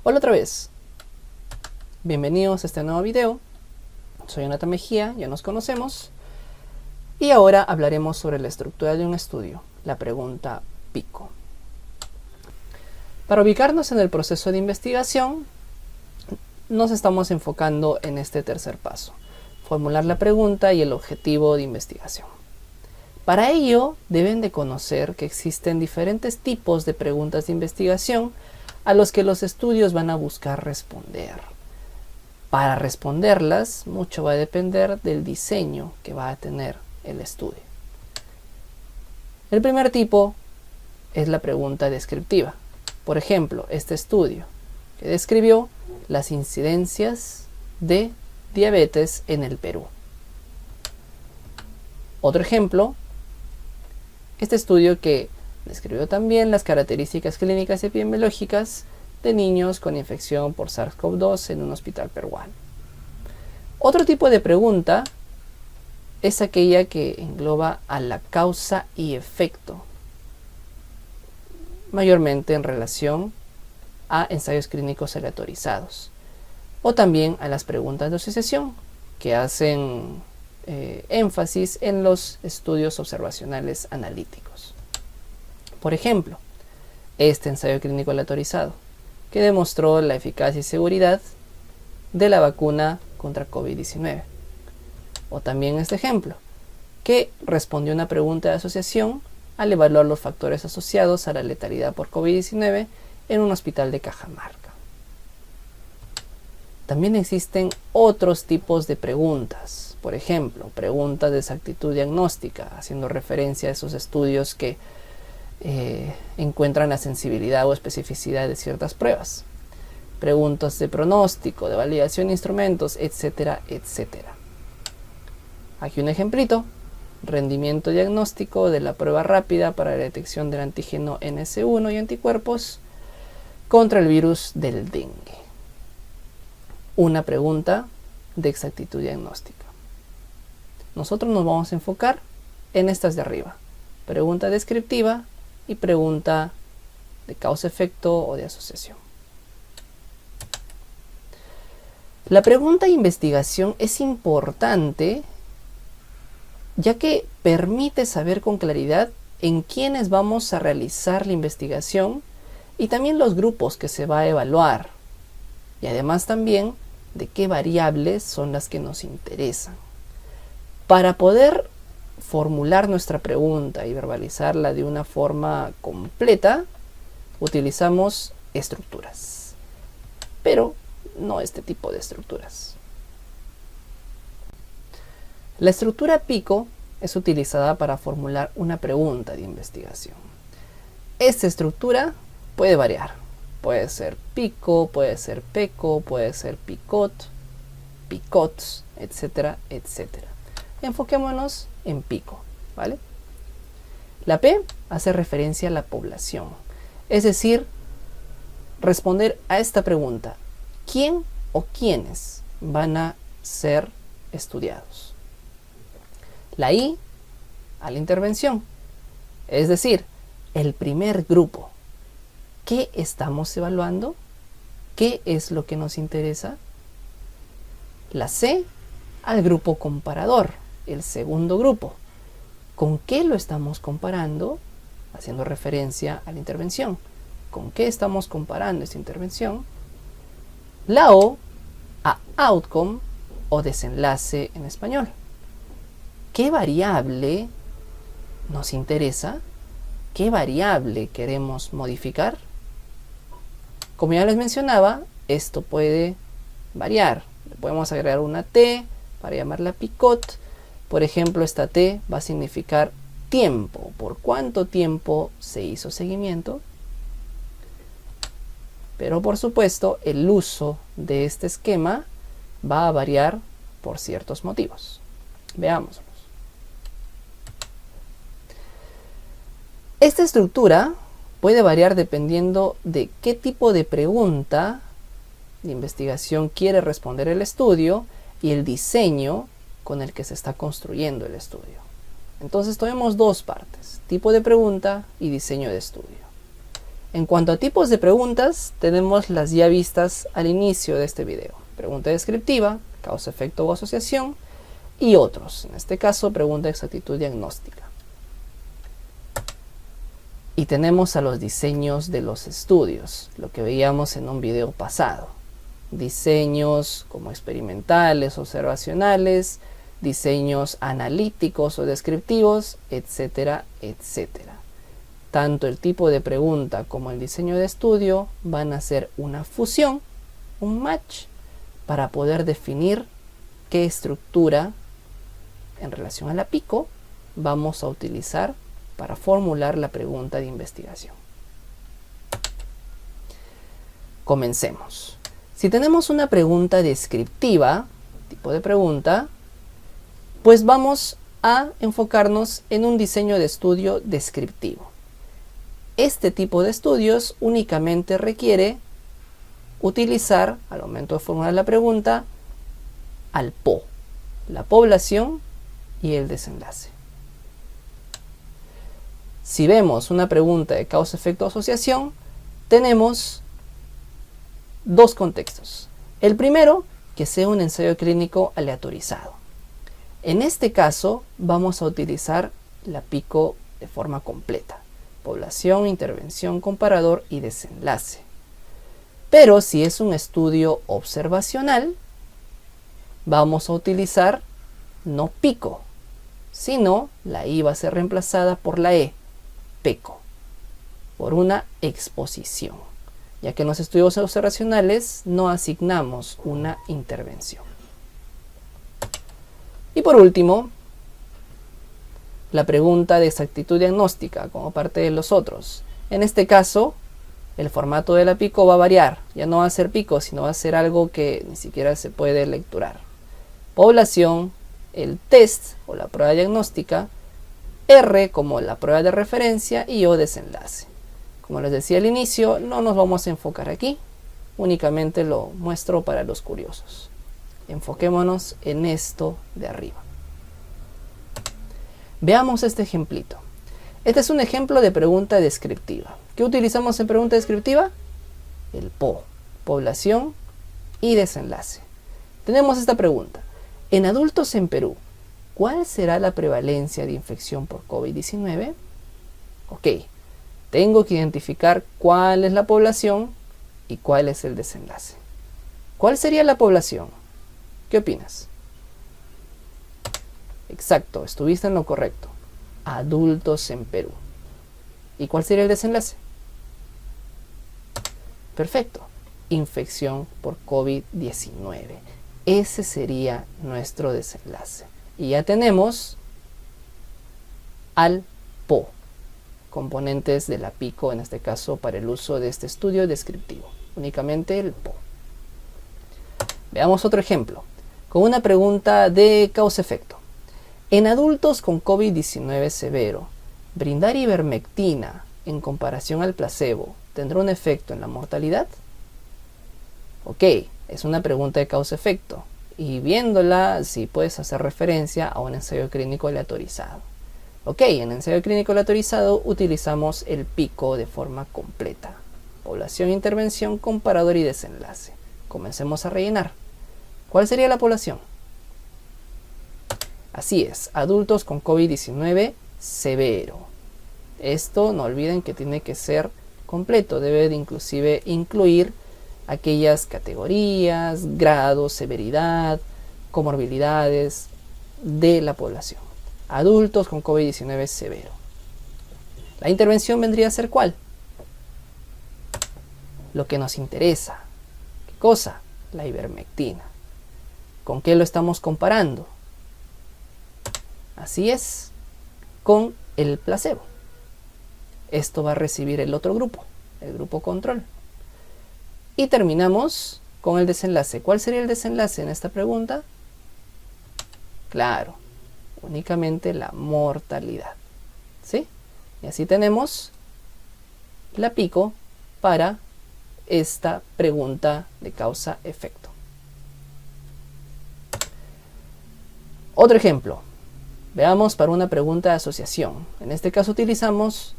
Hola otra vez, bienvenidos a este nuevo video. Soy Jonathan Mejía, ya nos conocemos. Y ahora hablaremos sobre la estructura de un estudio, la pregunta PICO. Para ubicarnos en el proceso de investigación, nos estamos enfocando en este tercer paso: formular la pregunta y el objetivo de investigación. Para ello, deben de conocer que existen diferentes tipos de preguntas de investigación a los que los estudios van a buscar responder. Para responderlas, mucho va a depender del diseño que va a tener el estudio. El primer tipo es la pregunta descriptiva. Por ejemplo, este estudio que describió las incidencias de diabetes en el Perú. Otro ejemplo, este estudio que describió también las características clínicas y epidemiológicas de niños con infección por SARS-CoV-2 en un hospital peruano. Otro tipo de pregunta es aquella que engloba a la causa y efecto, mayormente en relación a ensayos clínicos aleatorizados, o también a las preguntas de asociación, que hacen énfasis en los estudios observacionales analíticos. Por ejemplo, este ensayo clínico aleatorizado, que demostró la eficacia y seguridad de la vacuna contra COVID-19. O también este ejemplo, que respondió una pregunta de asociación al evaluar los factores asociados a la letalidad por COVID-19 en un hospital de Cajamarca. También existen otros tipos de preguntas. Por ejemplo, preguntas de exactitud diagnóstica, haciendo referencia a esos estudios que encuentran la sensibilidad o especificidad de ciertas pruebas. Preguntas de pronóstico, de validación de instrumentos, etcétera, etcétera. Aquí un ejemplito: rendimiento diagnóstico de la prueba rápida para la detección del antígeno NS1 y anticuerpos contra el virus del dengue. Una pregunta de exactitud diagnóstica. Nosotros nos vamos a enfocar en estas de arriba: pregunta descriptiva y pregunta de causa-efecto o de asociación. La pregunta de investigación es importante ya que permite saber con claridad en quiénes vamos a realizar la investigación y también los grupos que se va a evaluar, y además también de qué variables son las que nos interesan. Para poder formular nuestra pregunta y verbalizarla de una forma completa, utilizamos estructuras, pero no este tipo de estructuras. La estructura PICO es utilizada para formular una pregunta de investigación. Esta estructura puede variar. Puede ser PICO, puede ser PECO, puede ser PICOT, PICOTS, etcétera, etcétera. Enfoquémonos en PICO, ¿vale? La P hace referencia a la población, es decir, responder a esta pregunta: ¿quién o quiénes van a ser estudiados? La I a la intervención, es decir, el primer grupo. ¿Qué estamos evaluando? ¿Qué es lo que nos interesa? La C al grupo comparador, el segundo grupo. ¿Con qué lo estamos comparando? Haciendo referencia a la intervención. ¿Con qué estamos comparando esta intervención? La O a outcome o desenlace en español. ¿Qué variable nos interesa? ¿Qué variable queremos modificar? Como ya les mencionaba, esto puede variar. Le podemos agregar una T para llamarla PICOT. Por ejemplo, esta T va a significar tiempo. ¿Por cuánto tiempo se hizo seguimiento? Pero por supuesto, el uso de este esquema va a variar por ciertos motivos. Veámoslos. Esta estructura puede variar dependiendo de qué tipo de pregunta de investigación quiere responder el estudio y el diseño con el que se está construyendo el estudio. Entonces tenemos dos partes: tipo de pregunta y diseño de estudio. En cuanto a tipos de preguntas, tenemos las ya vistas al inicio de este video. Pregunta descriptiva, causa, efecto o asociación, y otros. En este caso, pregunta de exactitud diagnóstica. Y tenemos a los diseños de los estudios, lo que veíamos en un video pasado. Diseños como experimentales, observacionales, diseños analíticos o descriptivos, etcétera, etcétera. Tanto el tipo de pregunta como el diseño de estudio van a ser una fusión, un match, para poder definir qué estructura en relación a la PICO vamos a utilizar para formular la pregunta de investigación. Comencemos. Si tenemos una pregunta descriptiva, tipo de pregunta, pues vamos a enfocarnos en un diseño de estudio descriptivo. Este tipo de estudios únicamente requiere utilizar, al momento de formular la pregunta, al PO, la población y el desenlace. Si vemos una pregunta de causa, efecto o asociación, tenemos dos contextos. El primero, que sea un ensayo clínico aleatorizado. En este caso, vamos a utilizar la PICO de forma completa. Población, intervención, comparador y desenlace. Pero si es un estudio observacional, vamos a utilizar no PICO, sino la I va a ser reemplazada por la E, PECO, por una exposición, ya que en los estudios observacionales no asignamos una intervención. Y por último, la pregunta de exactitud diagnóstica como parte de los otros. En este caso, el formato de la PICO va a variar. Ya no va a ser PICO, sino va a ser algo que ni siquiera se puede lecturar. Población, el test o la prueba diagnóstica, R como la prueba de referencia y O desenlace. Como les decía al inicio, no nos vamos a enfocar aquí, únicamente lo muestro para los curiosos. Enfoquémonos en esto de arriba. Veamos este ejemplito. Este es un ejemplo de pregunta descriptiva. ¿Qué utilizamos en pregunta descriptiva? El PO, población y desenlace. Tenemos esta pregunta. En adultos en Perú, ¿cuál será la prevalencia de infección por COVID-19? Ok, tengo que identificar cuál es la población y cuál es el desenlace. ¿Cuál sería la población? ¿Qué opinas? Exacto, estuviste en lo correcto. Adultos en Perú. ¿Y cuál sería el desenlace? Perfecto. Infección por COVID-19. Ese sería nuestro desenlace. Y ya tenemos al PO, componentes de la PICO, en este caso para el uso de este estudio descriptivo. Únicamente el PO. Veamos otro ejemplo, con una pregunta de causa-efecto. En adultos con COVID-19 severo, ¿brindar ivermectina en comparación al placebo tendrá un efecto en la mortalidad? Ok, es una pregunta de causa-efecto y viéndola si puedes hacer referencia a un ensayo clínico aleatorizado. Ok, en ensayo clínico aleatorizado utilizamos el PICO de forma completa. Población, intervención, comparador y desenlace. Comencemos a rellenar. ¿Cuál sería la población? Así es, adultos con COVID-19 severo. Esto no olviden que tiene que ser completo, debe de inclusive incluir aquellas categorías, grados, severidad, comorbilidades de la población. Adultos con COVID-19 severo. La intervención vendría a ser ¿cuál? Lo que nos interesa. ¿Qué cosa? La ivermectina. ¿Con qué lo estamos comparando? Así es, con el placebo. Esto va a recibir el otro grupo, el grupo control. Y terminamos con el desenlace. ¿Cuál sería el desenlace en esta pregunta? Claro, únicamente la mortalidad. ¿Sí? Y así tenemos la PICO para esta pregunta de causa-efecto. Otro ejemplo. Veamos para una pregunta de asociación. En este caso utilizamos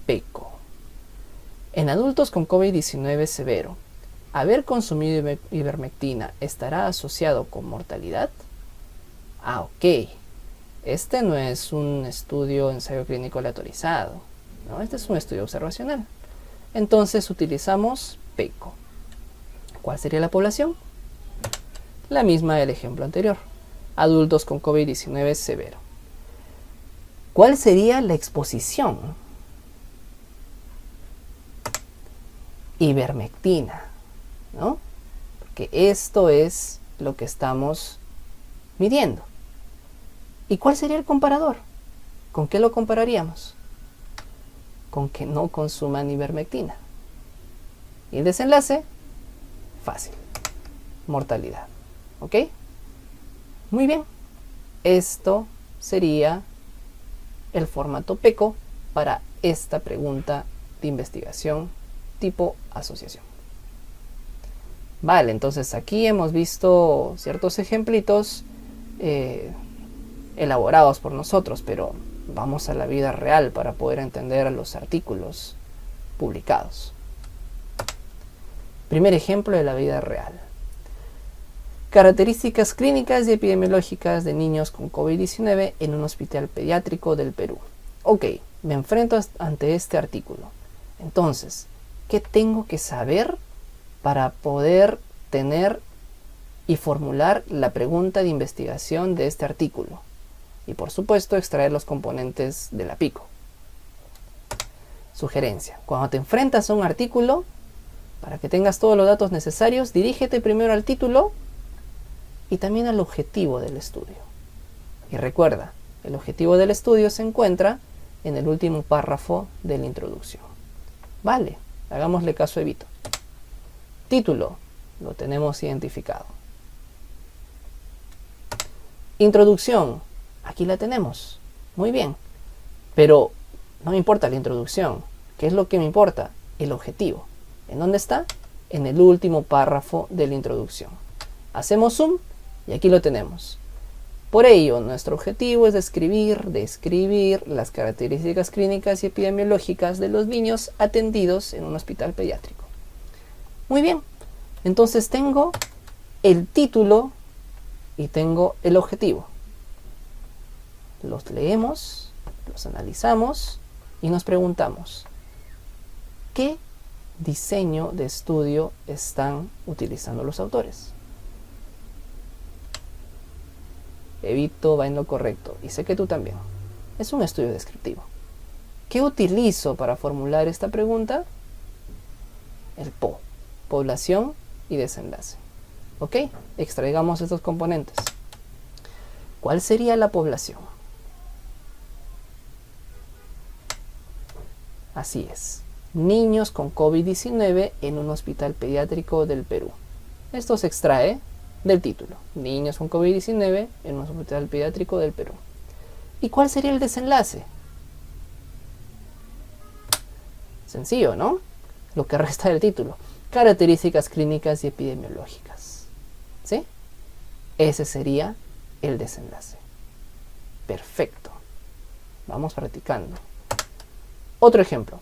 PECO. En adultos con COVID-19 severo, ¿haber consumido ivermectina estará asociado con mortalidad? Ah, ok. Este no es un estudio ensayo clínico aleatorizado, ¿no? Este es un estudio observacional. Entonces utilizamos PECO. ¿Cuál sería la población? La misma del ejemplo anterior. Adultos con COVID-19 severo. ¿Cuál sería la exposición? Ivermectina, ¿no? Porque esto es lo que estamos midiendo. ¿Y cuál sería el comparador? ¿Con qué lo compararíamos? Con que no consuman ivermectina. Y el desenlace, fácil. Mortalidad. ¿Ok? Muy bien. Esto sería el formato PECO para esta pregunta de investigación tipo asociación. Vale, entonces aquí hemos visto ciertos ejemplitos elaborados por nosotros, pero vamos a la vida real para poder entender los artículos publicados. Primer ejemplo de la vida real. Características clínicas y epidemiológicas de niños con COVID-19 en un hospital pediátrico del Perú. Ok, me enfrento ante este artículo. Entonces, ¿qué tengo que saber para poder tener y formular la pregunta de investigación de este artículo? Y por supuesto, extraer los componentes de la PICO. Sugerencia: cuando te enfrentas a un artículo, para que tengas todos los datos necesarios, dirígete primero al título y también al objetivo del estudio. Y recuerda, el objetivo del estudio se encuentra en el último párrafo de la introducción. Vale, hagámosle caso a Evito. Título, lo tenemos identificado. Introducción, aquí la tenemos. Muy bien, pero no me importa la introducción. ¿Qué es lo que me importa? El objetivo. ¿En dónde está? En el último párrafo de la introducción. Hacemos zoom y aquí lo tenemos. Por ello, nuestro objetivo es describir las características clínicas y epidemiológicas de los niños atendidos en un hospital pediátrico. Muy bien, entonces tengo el título y tengo el objetivo. Los leemos, los analizamos y nos preguntamos, ¿qué diseño de estudio están utilizando los autores? Evito va en lo correcto y sé que tú también. Es un estudio descriptivo. ¿Qué utilizo para formular esta pregunta? El PO, población y desenlace. ¿Ok? Extraigamos estos componentes. ¿Cuál sería la población? Así es. Niños con COVID-19 en un hospital pediátrico del Perú. Esto se extrae del título. Niños con COVID-19 en un hospital pediátrico del Perú. ¿Y cuál sería el desenlace? Sencillo, ¿no? Lo que resta del título. Características clínicas y epidemiológicas. ¿Sí? Ese sería el desenlace. Perfecto. Vamos practicando. Otro ejemplo.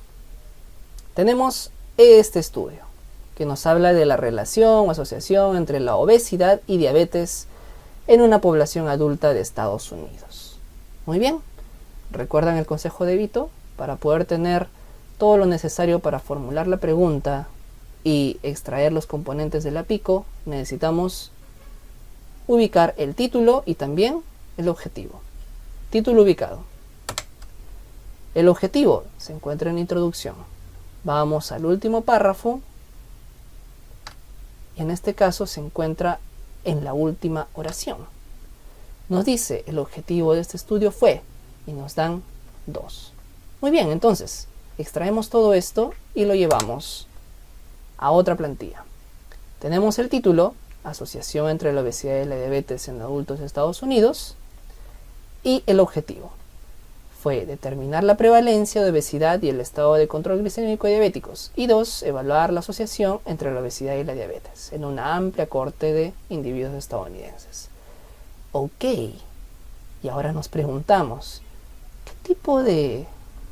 Tenemos este estudio que nos habla de la relación o asociación entre la obesidad y diabetes en una población adulta de Estados Unidos. Muy bien. ¿Recuerdan el consejo de Evito? Para poder tener todo lo necesario para formular la pregunta y extraer los componentes de la PICO, necesitamos ubicar el título y también el objetivo. Título ubicado. El objetivo se encuentra en la introducción. Vamos al último párrafo y en este caso se encuentra en la última oración. Nos dice el objetivo de este estudio fue y nos dan 2. Muy bien, entonces extraemos todo esto y lo llevamos a otra plantilla. Tenemos el título, Asociación entre la obesidad y la diabetes en adultos de Estados Unidos, y el objetivo fue determinar la prevalencia de obesidad y el estado de control glicémico de diabéticos, y 2, evaluar la asociación entre la obesidad y la diabetes en una amplia corte de individuos estadounidenses. Ok, y ahora nos preguntamos, ¿qué tipo de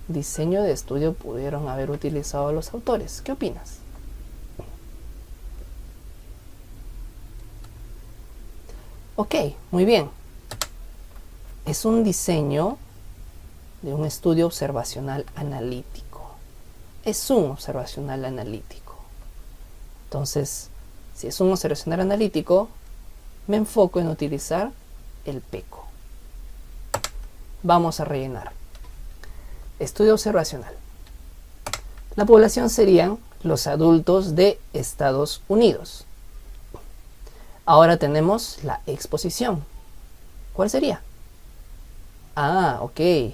diseño de estudio pudieron haber utilizado los autores? ¿Qué opinas? Ok, muy bien. Es un diseño de un estudio observacional analítico. Es un observacional analítico. Entonces, si es un observacional analítico, me enfoco en utilizar el PECO. Vamos a rellenar. Estudio observacional. La población serían los adultos de Estados Unidos. Ahora tenemos la exposición. ¿Cuál sería? Ah, ok.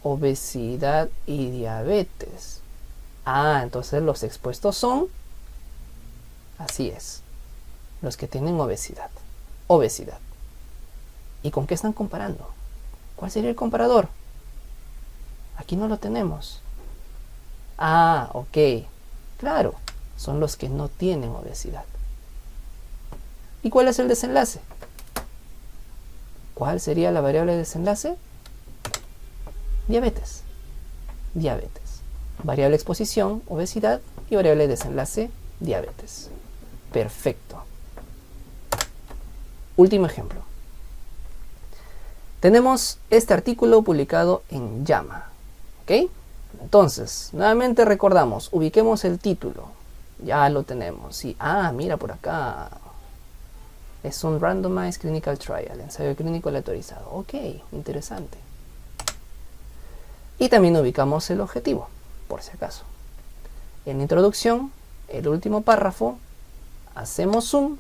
Obesidad y diabetes. Ah, entonces los expuestos son, así es, los que tienen obesidad. Obesidad. ¿Y con qué están comparando? ¿Cuál sería el comparador? Aquí no lo tenemos. Ah, ok. Claro, son los que no tienen obesidad. ¿Y cuál es el desenlace? ¿Cuál sería la variable de desenlace? Diabetes. Diabetes. Variable exposición, obesidad, y variable de desenlace, diabetes. Perfecto. Último ejemplo. Tenemos este artículo publicado en JAMA. ¿Ok? Entonces, nuevamente recordamos, ubiquemos el título. Ya lo tenemos. Y, mira por acá. Es un Randomized Clinical Trial, ensayo clínico aleatorizado. Ok, interesante. Y también ubicamos el objetivo, por si acaso. En la introducción, el último párrafo, hacemos zoom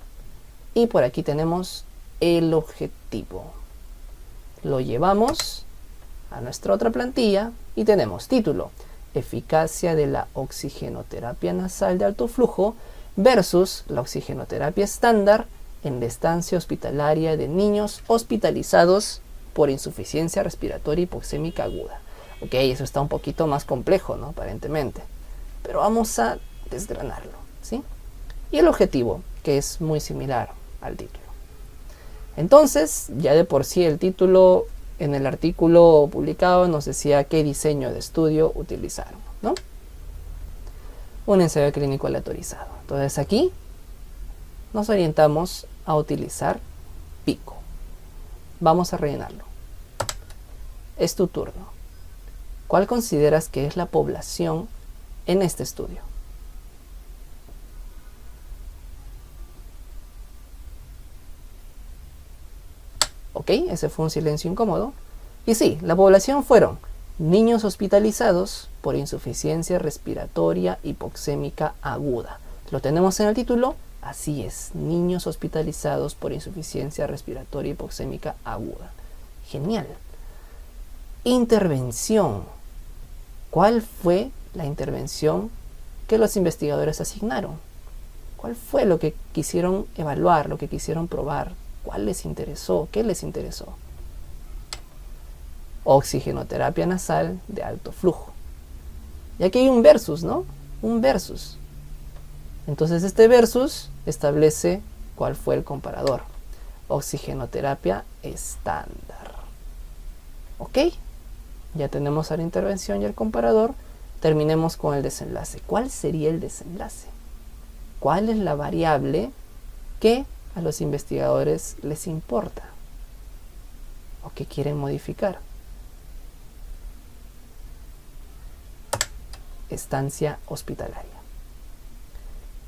y por aquí tenemos el objetivo. Lo llevamos a nuestra otra plantilla y tenemos título: eficacia de la oxigenoterapia nasal de alto flujo versus la oxigenoterapia estándar en la estancia hospitalaria de niños hospitalizados por insuficiencia respiratoria hipoxémica aguda. Ok, eso está un poquito más complejo, ¿no? Aparentemente. Pero vamos a desgranarlo, ¿sí? Y el objetivo, que es muy similar al título. Entonces, ya de por sí el título en el artículo publicado nos decía qué diseño de estudio utilizaron, ¿no? Un ensayo clínico aleatorizado. Entonces aquí nos orientamos a utilizar PICO. Vamos a rellenarlo. Es tu turno. ¿Cuál consideras que es la población en este estudio? Ok, ese fue un silencio incómodo. Y sí, la población fueron niños hospitalizados por insuficiencia respiratoria hipoxémica aguda. ¿Lo tenemos en el título? Así es, niños hospitalizados por insuficiencia respiratoria hipoxémica aguda. Genial. Intervención. ¿Cuál fue la intervención que los investigadores asignaron? ¿Cuál fue lo que quisieron evaluar, lo que quisieron probar? ¿Cuál les interesó? ¿Qué les interesó? Oxigenoterapia nasal de alto flujo. Y aquí hay un versus, ¿no? Un versus. Entonces este versus establece cuál fue el comparador. Oxigenoterapia estándar. ¿Ok? Ya tenemos a la intervención y el comparador. Terminemos con el desenlace. ¿Cuál sería el desenlace? ¿Cuál es la variable que a los investigadores les importa o que quieren modificar? Estancia hospitalaria.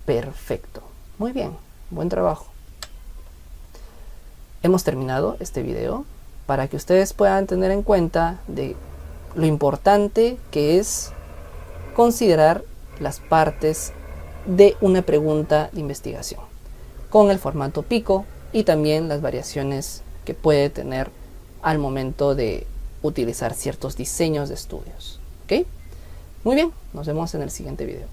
Perfecto. Muy bien. Buen trabajo. Hemos terminado este video para que ustedes puedan tener en cuenta de lo importante que es considerar las partes de una pregunta de investigación con el formato PICO y también las variaciones que puede tener al momento de utilizar ciertos diseños de estudios. ¿Ok? Muy bien, nos vemos en el siguiente video.